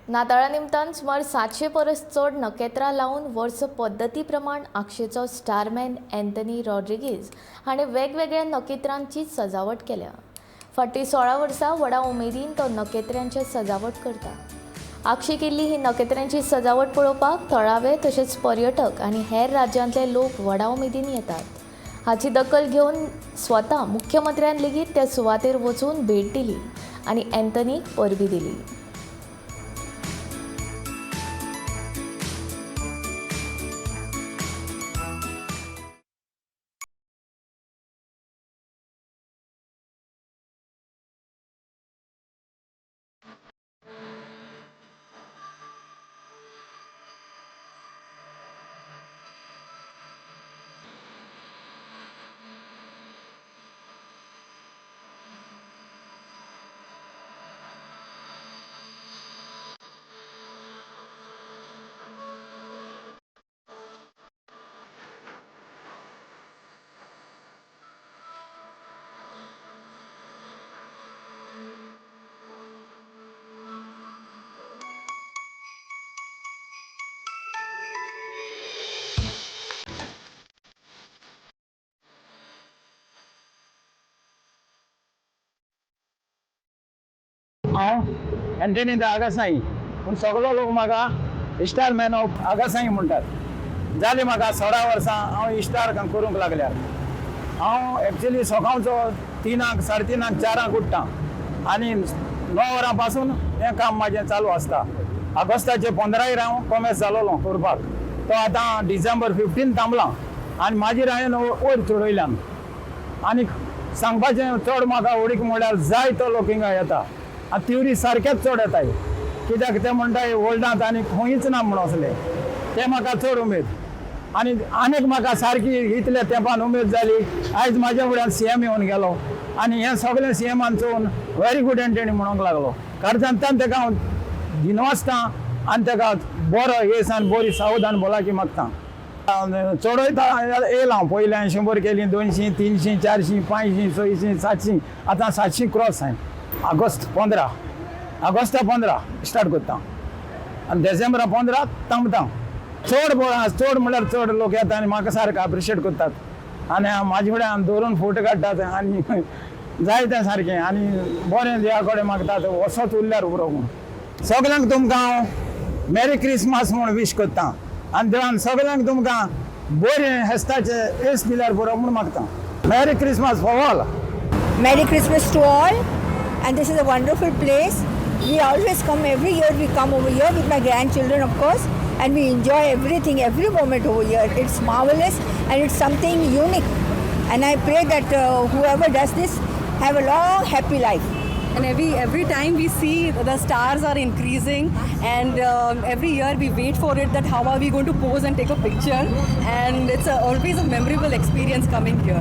नाताळा निमतान सुमार 700 परस चड नखेत्रां लावन वर्स पद्दती प्रमाण आक्षेचो स्टारमॅन एंथनी रॉड्रिगीज हाणें वेगवेगळ्या नखेत्रांची सजावट केल्या. फाटीं 16 वर्सां व्हडा उमेदीन तो नखेत्र्यांचे सजावट करता. आक्षी केल्ली ही नखेत्र्यांची सजावट पळोवपाक थळावे तशेंच पर्यटक आनी हेर राज्यांतले लोक व्हडा उमेदीन येतात. हाची दखल घेवन स्वता मुख्यमंत्र्यान लेगीत त्या सुवातेर वचून भेट दिली आनी एंथनीक परबी दिली. हांव एंथनी द आगासाई पूण सगळो लोक म्हाका स्टार मॅन ऑफ आगासाई म्हणटात. जालीं म्हाका 16 वर्सां हांव स्टार करूंक लागल्यार. हांव एक्चुली सकाळचो 3 3:30 4 उठ्ठां आनी 9 वरां पासून हें काम म्हाजें चालू आसता. ऑगस्टाचे 15 हांव कॉमेस जालोलो करपाक. तो आतां डिसेंबर 15 थांबला आनी मागीर हांवें वयर चडयल्यान. आनी सांगपाचें चड म्हाका उडीक म्हणल्यार जाय तो लोक हिंगा येता आनी ट्युरिस्ट सारकेच चड येताय. कित्याक ते म्हणटाय वर्ल्डांत आनी खंयच ना म्हण असले. ते म्हाका चड उमेद आनी आनीक म्हाका सारकी इतल्या तेंपान उमेद जाली. आयज म्हाज्या फुड्यान CM येवन गेलो आनी हें सगळें CMान चोवन व्हेरी गूड एंथनी म्हणूंक लागलो. कारजांतल्यान तेका हांव दिनवासतां आनी तेका बरो येस आनी बरी सावधान भलायकी मागता. चडयता येयला हांव. पयलें 100 केली, 200, 300, 400, 500, 600, 700, आतां 700 क्रॉस हांवें. ऑगस्ट 15 स्टार्ट करता आनी डिसेंबरा 15 थांबता. चड चड म्हणल्यार चड लोक येता आनी म्हाका सारको एप्रिशिएट करतात आनी म्हाजे फुड्यान दवरून फोटो काडटात आनी जाय तें सारकें आनी बरें देवा कडेन मागतात वसत उरल्यार पुरो म्हूण. सगल्यांक तुमकां हांव मेरी क्रिसमस म्हूण विश करता आनी देवान सगल्यांक तुमकां बरें हेस्ताचे येस दिल्यार पुरो म्हूण मागता. मेरी Christmas for all. Merry Christmas to all, and this is a wonderful place. We always come every year. We come over here with my grandchildren, of course, and we enjoy everything, every moment over here. It's marvelous and it's something unique. And I pray that whoever does this have a long, happy life. And every time we see the stars are increasing, and every year we wait for it, that how are we going to pose and take a picture, and it's always a memorable experience coming here.